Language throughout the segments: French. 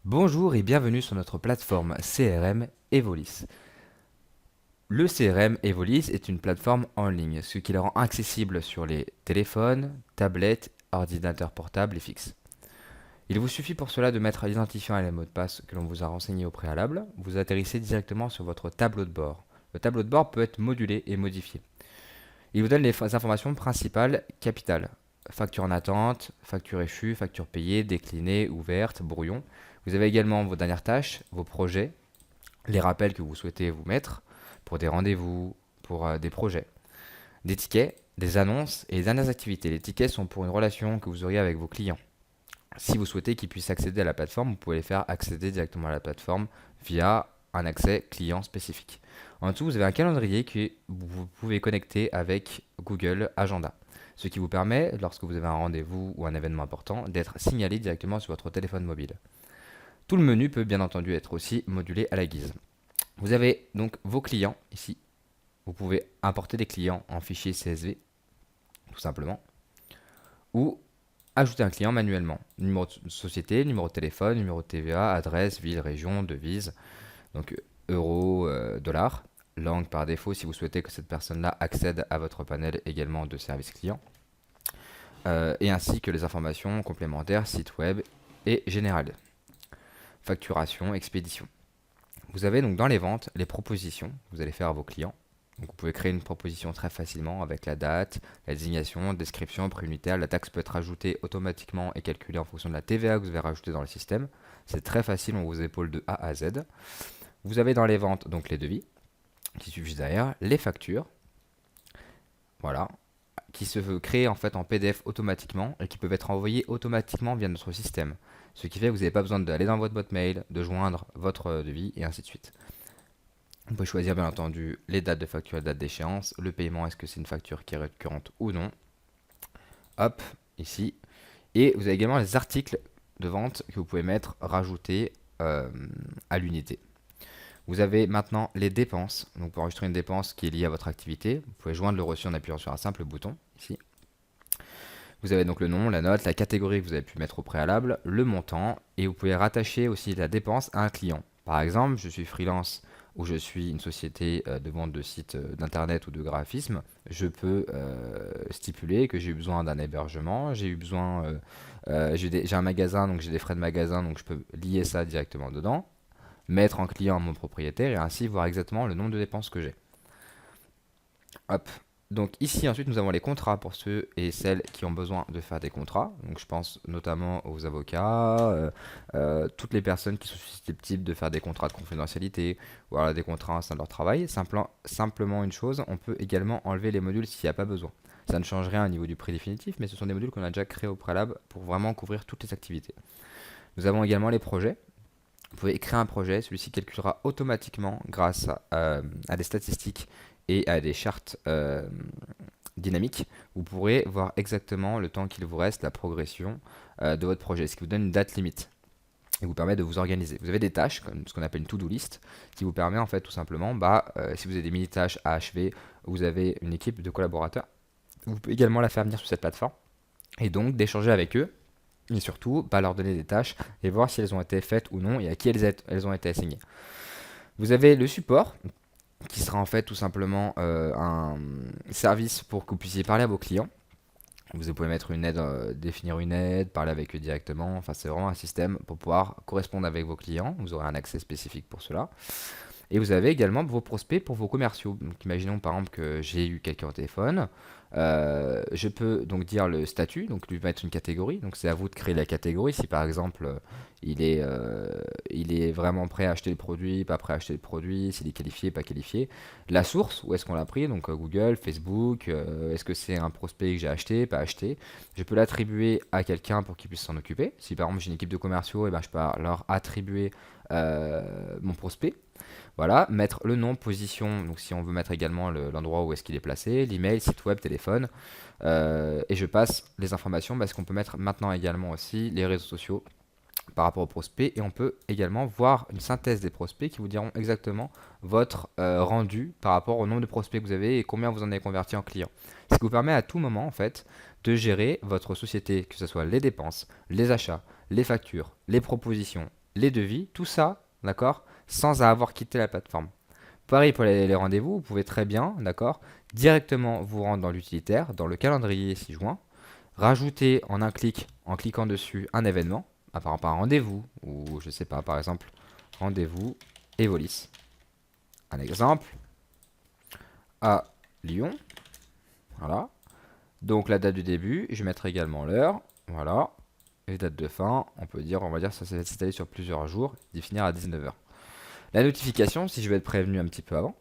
Bonjour et bienvenue sur notre plateforme CRM Evolis. Le CRM Evolis est une plateforme en ligne, ce qui la rend accessible sur les téléphones, tablettes, ordinateurs portables et fixes. Il vous suffit pour cela de mettre l'identifiant et les mots de passe que l'on vous a renseignés au préalable. Vous atterrissez directement sur votre tableau de bord. Le tableau de bord peut être modulé et modifié. Il vous donne les informations principales capitales. Facture en attente, facture échue, facture payée, déclinée, ouverte, brouillon. Vous avez également vos dernières tâches, vos projets, les rappels que vous souhaitez vous mettre pour des rendez-vous, pour des projets, des tickets, des annonces et les dernières activités. Les tickets sont pour une relation que vous auriez avec vos clients. Si vous souhaitez qu'ils puissent accéder à la plateforme, vous pouvez les faire accéder directement à la plateforme via un accès client spécifique. En dessous, vous avez un calendrier que vous pouvez connecter avec Google Agenda, ce qui vous permet, lorsque vous avez un rendez-vous ou un événement important, d'être signalé directement sur votre téléphone mobile. Tout le menu peut bien entendu être aussi modulé à la guise. Vous avez donc vos clients ici. Vous pouvez importer des clients en fichier CSV, tout simplement, ou ajouter un client manuellement. Numéro de société, numéro de téléphone, numéro de TVA, adresse, ville, région, devise, donc euros, dollars. Langue par défaut si vous souhaitez que cette personne-là accède à votre panel également de service client. Et ainsi que les informations complémentaires, site web et général. Facturation, expédition. Vous avez donc dans les ventes les propositions que vous allez faire à vos clients. Donc vous pouvez créer une proposition très facilement avec la date, la désignation, description, prix unitaire. La taxe peut être ajoutée automatiquement et calculée en fonction de la TVA que vous avez rajoutée dans le système. C'est très facile, on vous épaule de A à Z. Vous avez dans les ventes donc les devis qui suivent juste derrière, les factures, voilà, qui se créent en fait en PDF automatiquement et qui peuvent être envoyées automatiquement via notre système. Ce qui fait que vous n'avez pas besoin d'aller dans votre boîte mail, de joindre votre devis et ainsi de suite. Vous pouvez choisir bien entendu les dates de facture et les dates d'échéance, le paiement, est-ce que c'est une facture qui est récurrente ou non. Hop, ici. Et vous avez également les articles de vente que vous pouvez mettre, rajouter à l'unité. Vous avez maintenant les dépenses. Donc pour enregistrer une dépense qui est liée à votre activité, vous pouvez joindre le reçu en appuyant sur un simple bouton, ici. Vous avez donc le nom, la note, la catégorie que vous avez pu mettre au préalable, le montant, et vous pouvez rattacher aussi la dépense à un client. Par exemple, je suis freelance ou je suis une société de vente de sites d'internet ou de graphisme, je peux stipuler que j'ai eu besoin d'un hébergement, j'ai eu besoin, j'ai un magasin, donc j'ai des frais de magasin, donc je peux lier ça directement dedans, mettre en client mon propriétaire et ainsi voir exactement le nombre de dépenses que j'ai. Hop. Donc ici ensuite nous avons les contrats pour ceux et celles qui ont besoin de faire des contrats. Donc je pense notamment aux avocats, toutes les personnes qui sont susceptibles de faire des contrats de confidentialité, ou alors des contrats au sein de leur travail. Simplement une chose, on peut également enlever les modules s'il n'y a pas besoin. Ça ne change rien au niveau du prix définitif, mais ce sont des modules qu'on a déjà créés au préalable pour vraiment couvrir toutes les activités. Nous avons également les projets. Vous pouvez créer un projet, celui-ci calculera automatiquement grâce à des statistiques et à des chartes dynamiques. Vous pourrez voir exactement le temps qu'il vous reste, la progression de votre projet, ce qui vous donne une date limite et vous permet de vous organiser. Vous avez des tâches, comme ce qu'on appelle une to-do list, qui vous permet en fait tout simplement, si vous avez des mini-tâches à achever, vous avez une équipe de collaborateurs, vous pouvez également la faire venir sur cette plateforme et donc d'échanger avec eux et surtout leur donner des tâches et voir si elles ont été faites ou non et à qui elles ont été assignées. Vous avez le support qui sera en fait tout simplement un service pour que vous puissiez parler à vos clients. Vous pouvez mettre une aide, définir une aide, parler avec eux directement. Enfin, c'est vraiment un système pour pouvoir correspondre avec vos clients. Vous aurez un accès spécifique pour cela. Et vous avez également vos prospects pour vos commerciaux. Donc, imaginons par exemple que j'ai eu quelqu'un au téléphone. Je peux donc dire le statut, donc lui mettre une catégorie. Donc c'est à vous de créer la catégorie. Si par exemple il est vraiment prêt à acheter le produit, pas prêt à acheter le produit, s'il est qualifié, pas qualifié. La source, où est-ce qu'on l'a pris? Donc Google, Facebook. Est-ce que c'est un prospect que j'ai acheté, pas acheté? Je peux l'attribuer à quelqu'un pour qu'il puisse s'en occuper. Si par exemple j'ai une équipe de commerciaux, et ben, je peux leur attribuer mon prospect. Voilà, mettre le nom, position, donc si on veut mettre également l'endroit où est-ce qu'il est placé, l'email, site web, téléphone, et je passe les informations parce qu'on peut mettre maintenant également aussi les réseaux sociaux par rapport aux prospects et on peut également voir une synthèse des prospects qui vous diront exactement votre rendu par rapport au nombre de prospects que vous avez et combien vous en avez converti en clients. Ce qui vous permet à tout moment en fait de gérer votre société, que ce soit les dépenses, les achats, les factures, les propositions, les devis, tout ça, d'accord, sans avoir quitté la plateforme. Pareil pour les rendez-vous, vous pouvez très bien, d'accord, directement vous rendre dans l'utilitaire, dans le calendrier 6 juin, rajouter en un clic, en cliquant dessus, un événement, par exemple un rendez-vous, ou je sais pas, par exemple, rendez-vous Evolis. Un exemple, à Lyon, voilà. Donc la date du début, je vais mettre également l'heure, voilà. Et date de fin, on va dire ça va s'étaler sur plusieurs jours, définir à 19 heures. La notification, si je veux être prévenu un petit peu avant,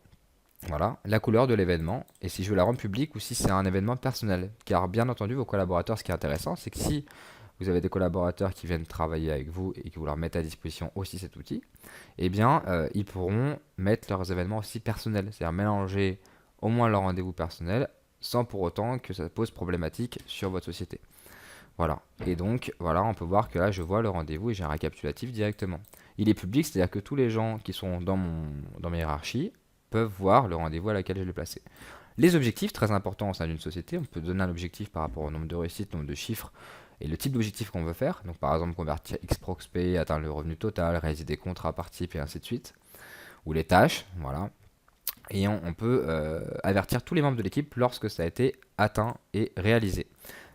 voilà, la couleur de l'événement, et si je veux la rendre publique ou si c'est un événement personnel. Car bien entendu, vos collaborateurs, ce qui est intéressant, c'est que si vous avez des collaborateurs qui viennent travailler avec vous et qui vous leur mettent à disposition aussi cet outil, eh bien, ils pourront mettre leurs événements aussi personnels, c'est-à-dire mélanger au moins leur rendez-vous personnel sans pour autant que ça pose problématique sur votre société. Voilà. Et donc, voilà, on peut voir que là, je vois le rendez-vous et j'ai un récapitulatif directement. Il est public, c'est-à-dire que tous les gens qui sont dans ma hiérarchie peuvent voir le rendez-vous à laquelle je l'ai placé. Les objectifs, très importants au sein d'une société, on peut donner un objectif par rapport au nombre de réussites, nombre de chiffres et le type d'objectif qu'on veut faire. Donc, par exemple, convertir X prospect, atteindre le revenu total, réaliser des contrats par type et ainsi de suite. Ou les tâches, voilà. Et on peut avertir tous les membres de l'équipe lorsque ça a été atteint et réalisé.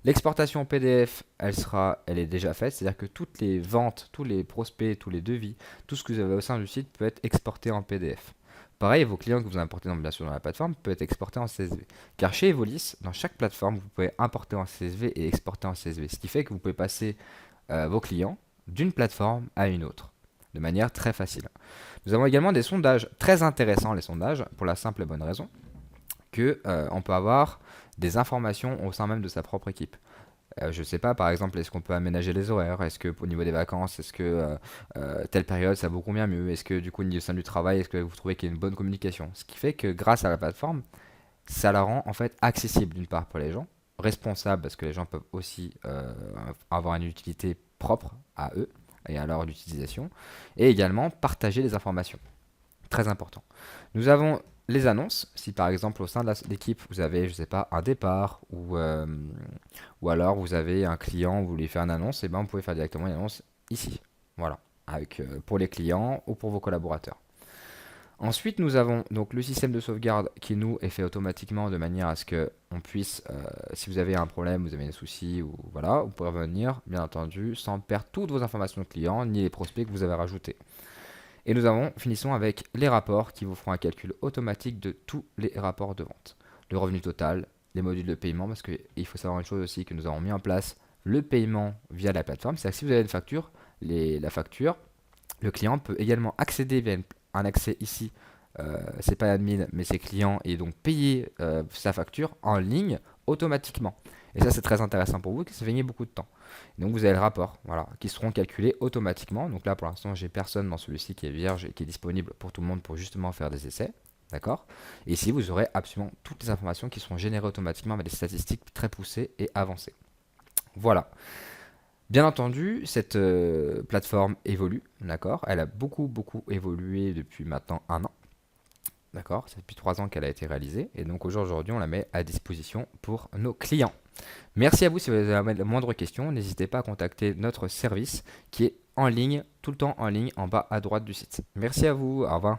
L'exportation en PDF, elle est déjà faite, c'est-à-dire que toutes les ventes, tous les prospects, tous les devis, tout ce que vous avez au sein du site peut être exporté en PDF. Pareil, vos clients que vous importez bien sûr dans la plateforme peuvent être exportés en CSV. Car chez Evolis, dans chaque plateforme, vous pouvez importer en CSV et exporter en CSV. Ce qui fait que vous pouvez passer vos clients d'une plateforme à une autre de manière très facile. Nous avons également des sondages très intéressants, les sondages, pour la simple et bonne raison que on peut avoir des informations au sein même de sa propre équipe. Je ne sais pas, par exemple, est-ce qu'on peut aménager les horaires? Est-ce que au niveau des vacances, est-ce que telle période ça vaut combien mieux? Est-ce que du coup, au sein du travail, est-ce que vous trouvez qu'il y a une bonne communication? Ce qui fait que grâce à la plateforme, ça la rend en fait accessible d'une part pour les gens, responsable parce que les gens peuvent aussi avoir une utilité propre à eux et à leur utilisation, et également partager les informations. Très important. Nous avons les annonces. Si par exemple au sein de l'équipe vous avez, je sais pas, un départ ou alors vous avez un client, vous voulez faire une annonce, et ben vous pouvez faire directement une annonce ici. Voilà, avec pour les clients ou pour vos collaborateurs. Ensuite, nous avons donc le système de sauvegarde qui nous est fait automatiquement de manière à ce que on puisse, si vous avez un problème, vous avez des soucis ou voilà, vous pouvez revenir bien entendu sans perdre toutes vos informations de clients ni les prospects que vous avez rajoutés. Et finissons avec les rapports qui vous feront un calcul automatique de tous les rapports de vente. Le revenu total, les modules de paiement, parce qu'il faut savoir une chose aussi que nous avons mis en place, le paiement via la plateforme. C'est-à-dire que si vous avez une facture, la facture, le client peut également accéder via un accès ici. C'est pas admin, mais c'est client, et donc payer sa facture en ligne automatiquement. Et ça, c'est très intéressant pour vous, que ça fait gagner beaucoup de temps. Et donc, vous avez le rapport, voilà, qui seront calculés automatiquement. Donc là, pour l'instant, j'ai personne dans celui-ci qui est vierge et qui est disponible pour tout le monde pour justement faire des essais. D'accord. Et ici, vous aurez absolument toutes les informations qui seront générées automatiquement avec des statistiques très poussées et avancées. Voilà. Bien entendu, cette plateforme évolue, d'accord. Elle a beaucoup évolué depuis maintenant un an. D'accord, c'est depuis 3 ans qu'elle a été réalisée et donc aujourd'hui on la met à disposition pour nos clients. Merci à vous. Si vous avez la moindre question, n'hésitez pas à contacter notre service qui est en ligne, tout le temps en ligne, en bas à droite du site. Merci à vous, au revoir.